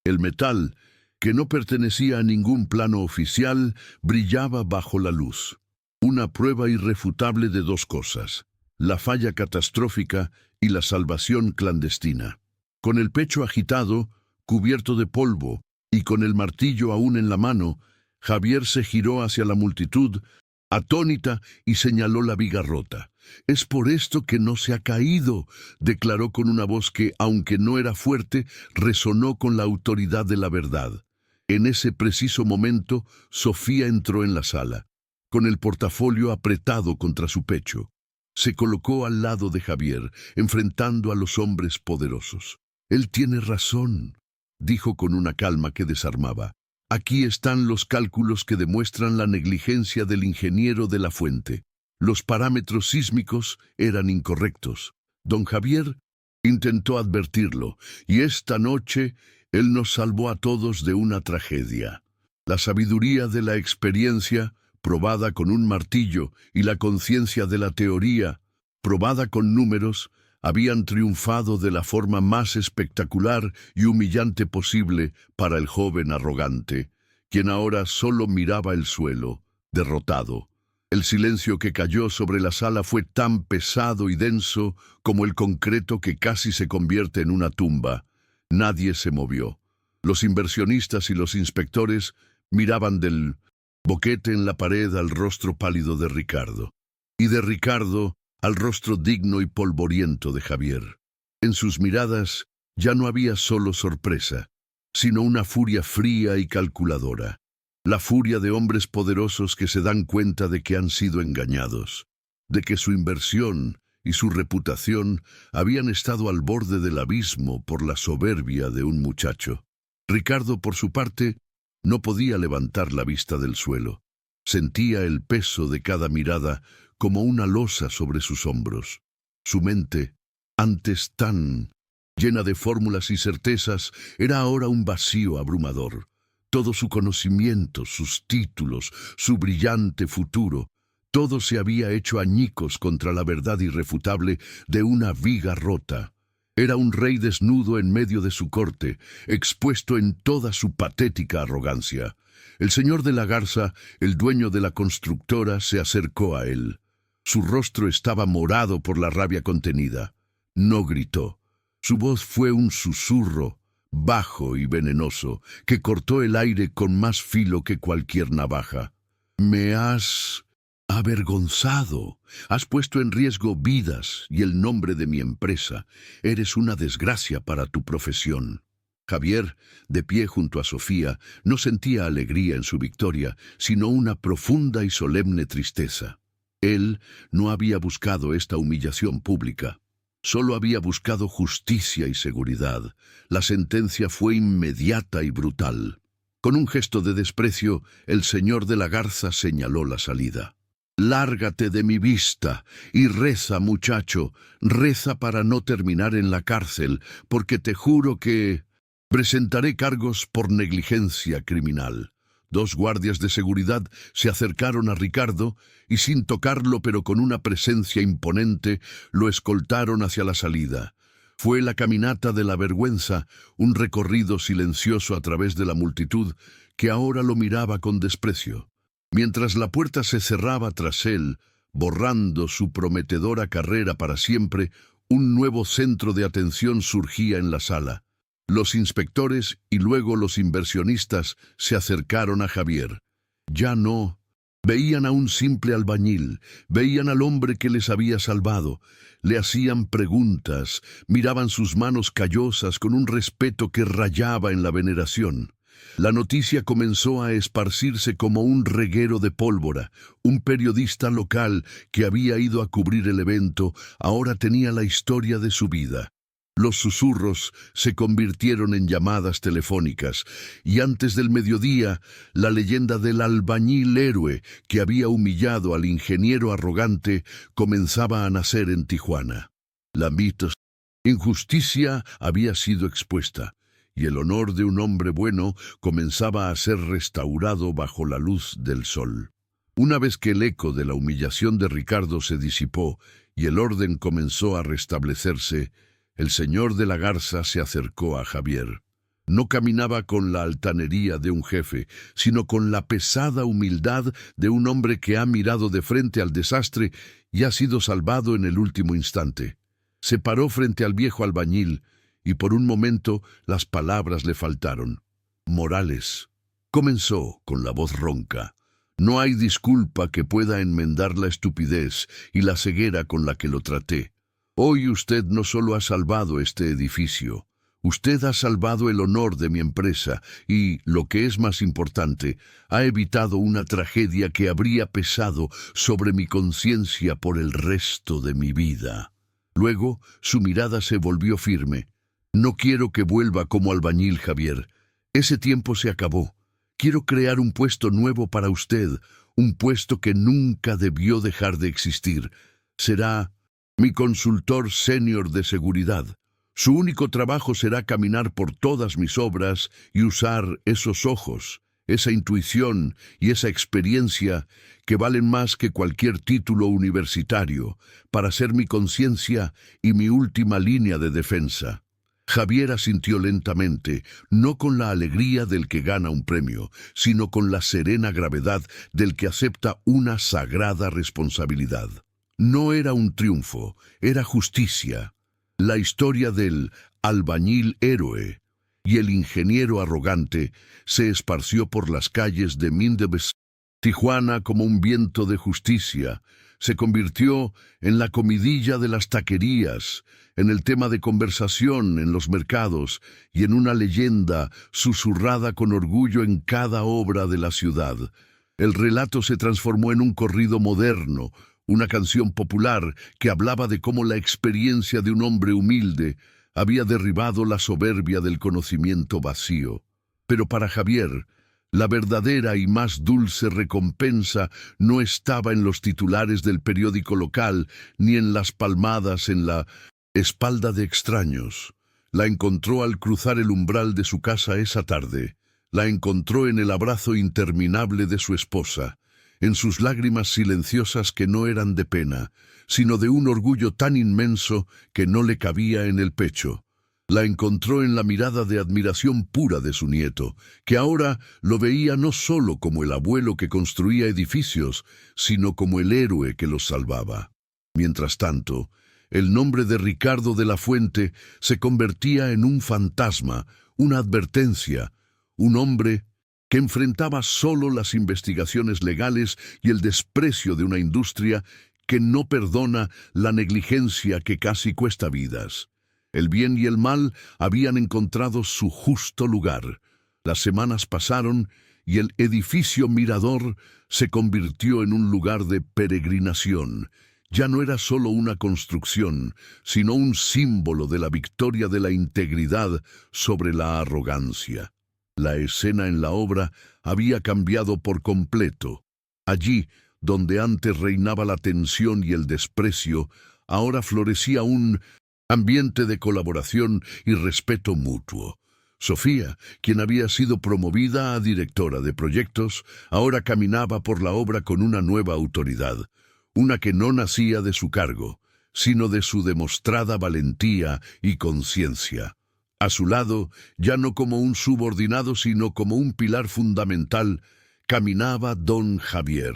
El metal, que no pertenecía a ningún plano oficial, brillaba bajo la luz. Una prueba irrefutable de dos cosas: la falla catastrófica y la salvación clandestina. Con el pecho agitado, cubierto de polvo, y con el martillo aún en la mano, Javier se giró hacia la multitud, atónita, y señaló la viga rota. «Es por esto que no se ha caído», declaró con una voz que, aunque no era fuerte, resonó con la autoridad de la verdad. En ese preciso momento, Sofía entró en la sala, con el portafolio apretado contra su pecho. Se colocó al lado de Javier, enfrentando a los hombres poderosos. «Él tiene razón», dijo con una calma que desarmaba. «Aquí están los cálculos que demuestran la negligencia del ingeniero de la fuente. Los parámetros sísmicos eran incorrectos. Don Javier intentó advertirlo, y esta noche él nos salvó a todos de una tragedia. La sabiduría de la experiencia, probada con un martillo, y la conciencia de la teoría, probada con números, habían triunfado de la forma más espectacular y humillante posible para el joven arrogante, quien ahora solo miraba el suelo, derrotado. El silencio que cayó sobre la sala fue tan pesado y denso como el concreto que casi se convierte en una tumba. Nadie se movió. Los inversionistas y los inspectores miraban del boquete en la pared al rostro pálido de Ricardo, y de Ricardo al rostro digno y polvoriento de Javier. En sus miradas ya no había solo sorpresa, sino una furia fría y calculadora. La furia de hombres poderosos que se dan cuenta de que han sido engañados, de que su inversión y su reputación habían estado al borde del abismo por la soberbia de un muchacho. Ricardo, por su parte, no podía levantar la vista del suelo. Sentía el peso de cada mirada como una losa sobre sus hombros. Su mente, antes tan llena de fórmulas y certezas, era ahora un vacío abrumador. Todo su conocimiento, sus títulos, su brillante futuro, todo se había hecho añicos contra la verdad irrefutable de una viga rota. Era un rey desnudo en medio de su corte, expuesto en toda su patética arrogancia. El señor de la Garza, el dueño de la constructora, se acercó a él. Su rostro estaba morado por la rabia contenida. No gritó. Su voz fue un susurro, bajo y venenoso, que cortó el aire con más filo que cualquier navaja. «Me has Avergonzado. Has puesto en riesgo vidas y el nombre de mi empresa. Eres una desgracia para tu profesión. Javier, de pie junto a Sofía, no sentía alegría en su victoria, sino una profunda y solemne tristeza. Él no había buscado esta humillación pública. Solo había buscado justicia y seguridad. La sentencia fue inmediata y brutal. Con un gesto de desprecio, el señor de la Garza señaló la salida. «Lárgate de mi vista y reza, muchacho, reza para no terminar en la cárcel, porque te juro que presentaré cargos por negligencia criminal». Dos guardias de seguridad se acercaron a Ricardo y, sin tocarlo pero con una presencia imponente, lo escoltaron hacia la salida. Fue la caminata de la vergüenza, un recorrido silencioso a través de la multitud que ahora lo miraba con desprecio. Mientras la puerta se cerraba tras él, borrando su prometedora carrera para siempre, un nuevo centro de atención surgía en la sala. Los inspectores y luego los inversionistas se acercaron a Javier. Ya no veían a un simple albañil, veían al hombre que les había salvado. Le hacían preguntas, miraban sus manos callosas con un respeto que rayaba en la veneración. La noticia comenzó a esparcirse como un reguero de pólvora. Un periodista local que había ido a cubrir el evento ahora tenía la historia de su vida. Los susurros se convirtieron en llamadas telefónicas, y antes del mediodía, la leyenda del albañil héroe que había humillado al ingeniero arrogante comenzaba a nacer en Tijuana. La injusticia había sido expuesta, y el honor de un hombre bueno comenzaba a ser restaurado bajo la luz del sol. Una vez que el eco de la humillación de Ricardo se disipó y el orden comenzó a restablecerse, el señor de la Garza se acercó a Javier. No caminaba con la altanería de un jefe, sino con la pesada humildad de un hombre que ha mirado de frente al desastre y ha sido salvado en el último instante. Se paró frente al viejo albañil, y por un momento las palabras le faltaron. «Morales», comenzó con la voz ronca, «no hay disculpa que pueda enmendar la estupidez y la ceguera con la que lo traté. Hoy usted no solo ha salvado este edificio, usted ha salvado el honor de mi empresa y, lo que es más importante, ha evitado una tragedia que habría pesado sobre mi conciencia por el resto de mi vida». Luego, su mirada se volvió firme. «No quiero que vuelva como albañil, Javier. Ese tiempo se acabó. Quiero crear un puesto nuevo para usted, un puesto que nunca debió dejar de existir. Será mi consultor senior de seguridad. Su único trabajo será caminar por todas mis obras y usar esos ojos, esa intuición y esa experiencia que valen más que cualquier título universitario, para ser mi conciencia y mi última línea de defensa». Javier asintió lentamente, no con la alegría del que gana un premio, sino con la serena gravedad del que acepta una sagrada responsabilidad. No era un triunfo, era justicia. La historia del albañil héroe y el ingeniero arrogante se esparció por las calles de Mindebes. Tijuana, como un viento de justicia, se convirtió en la comidilla de las taquerías, en el tema de conversación en los mercados y en una leyenda susurrada con orgullo en cada obra de la ciudad. El relato se transformó en un corrido moderno, una canción popular que hablaba de cómo la experiencia de un hombre humilde había derribado la soberbia del conocimiento vacío. Pero para Javier, la verdadera y más dulce recompensa no estaba en los titulares del periódico local ni en las palmadas en la espalda de extraños. La encontró al cruzar el umbral de su casa esa tarde. La encontró en el abrazo interminable de su esposa, en sus lágrimas silenciosas que no eran de pena, sino de un orgullo tan inmenso que no le cabía en el pecho. La encontró en la mirada de admiración pura de su nieto, que ahora lo veía no solo como el abuelo que construía edificios, sino como el héroe que los salvaba. Mientras tanto, el nombre de Ricardo de la Fuente se convertía en un fantasma, una advertencia, un hombre que enfrentaba solo las investigaciones legales y el desprecio de una industria que no perdona la negligencia que casi cuesta vidas. El bien y el mal habían encontrado su justo lugar. Las semanas pasaron y el edificio Mirador se convirtió en un lugar de peregrinación. Ya no era solo una construcción, sino un símbolo de la victoria de la integridad sobre la arrogancia. La escena en la obra había cambiado por completo. Allí, donde antes reinaba la tensión y el desprecio, ahora florecía un ambiente de colaboración y respeto mutuo. Sofía, quien había sido promovida a directora de proyectos, ahora caminaba por la obra con una nueva autoridad, una que no nacía de su cargo, sino de su demostrada valentía y conciencia. A su lado, ya no como un subordinado, sino como un pilar fundamental, caminaba don Javier.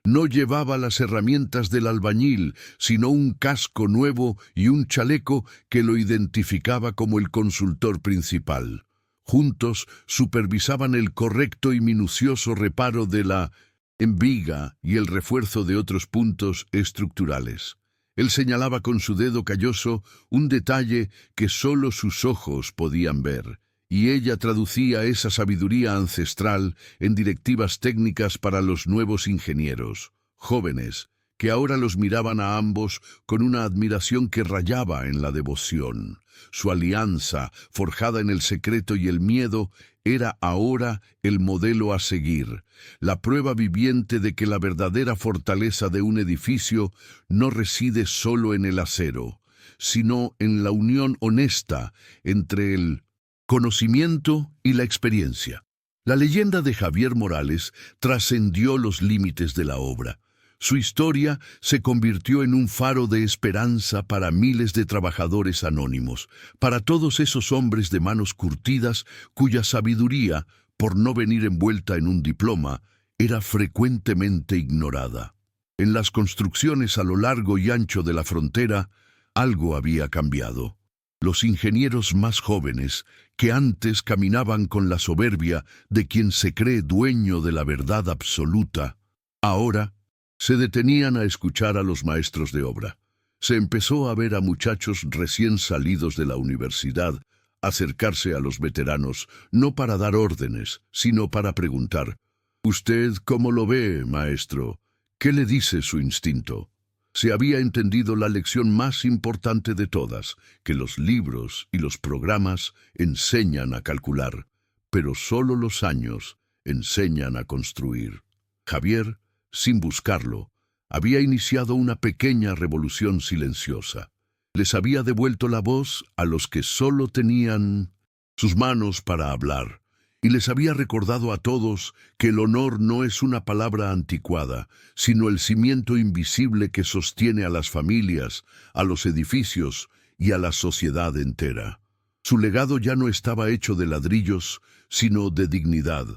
No llevaba las herramientas del albañil, sino un casco nuevo y un chaleco que lo identificaba como el consultor principal. Juntos supervisaban el correcto y minucioso reparo de la viga y el refuerzo de otros puntos estructurales. Él señalaba con su dedo calloso un detalle que solo sus ojos podían ver, y ella traducía esa sabiduría ancestral en directivas técnicas para los nuevos ingenieros, jóvenes, que ahora los miraban a ambos con una admiración que rayaba en la devoción. Su alianza, forjada en el secreto y el miedo, era ahora el modelo a seguir, la prueba viviente de que la verdadera fortaleza de un edificio no reside solo en el acero, sino en la unión honesta entre el conocimiento y la experiencia. La leyenda de Javier Morales trascendió los límites de la obra. Su historia se convirtió en un faro de esperanza para miles de trabajadores anónimos, para todos esos hombres de manos curtidas cuya sabiduría, por no venir envuelta en un diploma, era frecuentemente ignorada. En las construcciones a lo largo y ancho de la frontera, algo había cambiado. Los ingenieros más jóvenes, que antes caminaban con la soberbia de quien se cree dueño de la verdad absoluta, ahora se detenían a escuchar a los maestros de obra. Se empezó a ver a muchachos recién salidos de la universidad acercarse a los veteranos, no para dar órdenes, sino para preguntar: «¿Usted cómo lo ve, maestro? ¿Qué le dice su instinto?». Se había entendido la lección más importante de todas, que los libros y los programas enseñan a calcular, pero solo los años enseñan a construir. Javier, sin buscarlo, había iniciado una pequeña revolución silenciosa. Les había devuelto la voz a los que solo tenían sus manos para hablar, y les había recordado a todos que el honor no es una palabra anticuada, sino el cimiento invisible que sostiene a las familias, a los edificios y a la sociedad entera. Su legado ya no estaba hecho de ladrillos, sino de dignidad.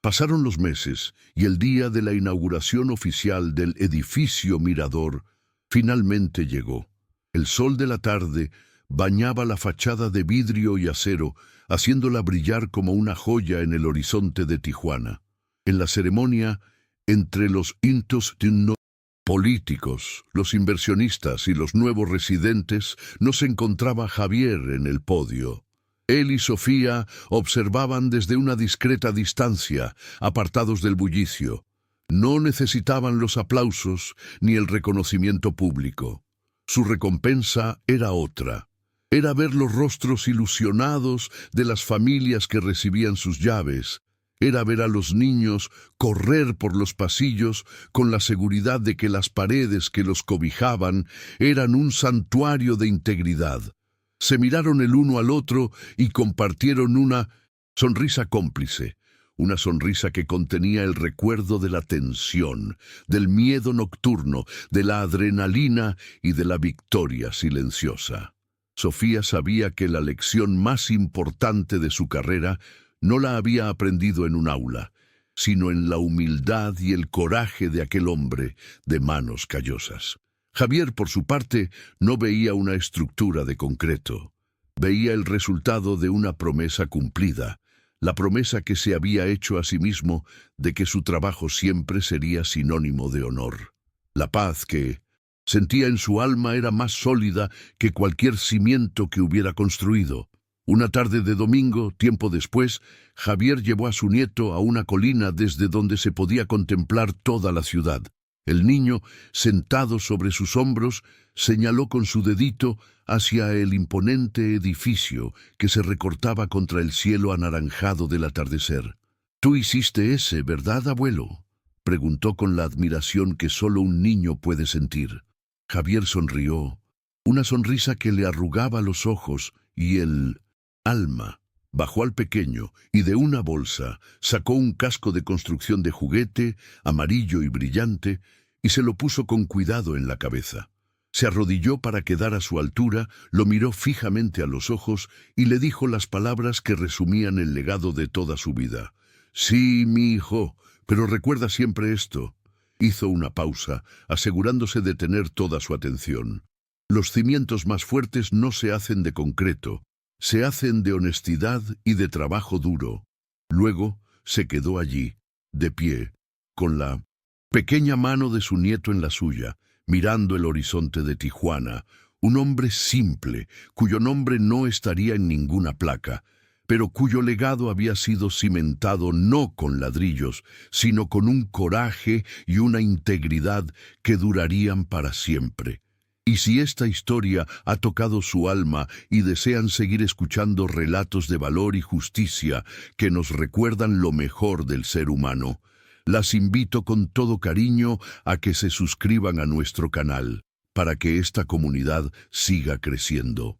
Pasaron los meses y el día de la inauguración oficial del edificio Mirador finalmente llegó. El sol de la tarde bañaba la fachada de vidrio y acero, haciéndola brillar como una joya en el horizonte de Tijuana. En la ceremonia, entre los políticos, los inversionistas y los nuevos residentes, no se encontraba Javier en el podio. Él y Sofía observaban desde una discreta distancia, apartados del bullicio. No necesitaban los aplausos ni el reconocimiento público. Su recompensa era otra. Era ver los rostros ilusionados de las familias que recibían sus llaves. Era ver a los niños correr por los pasillos con la seguridad de que las paredes que los cobijaban eran un santuario de integridad. Se miraron el uno al otro y compartieron una sonrisa cómplice, una sonrisa que contenía el recuerdo de la tensión, del miedo nocturno, de la adrenalina y de la victoria silenciosa. Sofía sabía que la lección más importante de su carrera no la había aprendido en un aula, sino en la humildad y el coraje de aquel hombre de manos callosas. Javier, por su parte, no veía una estructura de concreto. Veía el resultado de una promesa cumplida, la promesa que se había hecho a sí mismo de que su trabajo siempre sería sinónimo de honor. La paz que sentía en su alma era más sólida que cualquier cimiento que hubiera construido. Una tarde de domingo, tiempo después, Javier llevó a su nieto a una colina desde donde se podía contemplar toda la ciudad. El niño, sentado sobre sus hombros, señaló con su dedito hacia el imponente edificio que se recortaba contra el cielo anaranjado del atardecer. «Tú hiciste ese, ¿verdad, abuelo?», preguntó con la admiración que solo un niño puede sentir. Javier sonrió, una sonrisa que le arrugaba los ojos, y el alma bajó al pequeño y de una bolsa sacó un casco de construcción de juguete, amarillo y brillante, y se lo puso con cuidado en la cabeza. Se arrodilló para quedar a su altura, lo miró fijamente a los ojos y le dijo las palabras que resumían el legado de toda su vida. «Sí, mi hijo, pero recuerda siempre esto». Hizo una pausa, asegurándose de tener toda su atención. «Los cimientos más fuertes no se hacen de concreto, se hacen de honestidad y de trabajo duro». Luego se quedó allí, de pie, con la pequeña mano de su nieto en la suya, mirando el horizonte de Tijuana, un hombre simple, cuyo nombre no estaría en ninguna placa, pero cuyo legado había sido cimentado no con ladrillos, sino con un coraje y una integridad que durarían para siempre. Y si esta historia ha tocado su alma y desean seguir escuchando relatos de valor y justicia que nos recuerdan lo mejor del ser humano, las invito con todo cariño a que se suscriban a nuestro canal para que esta comunidad siga creciendo.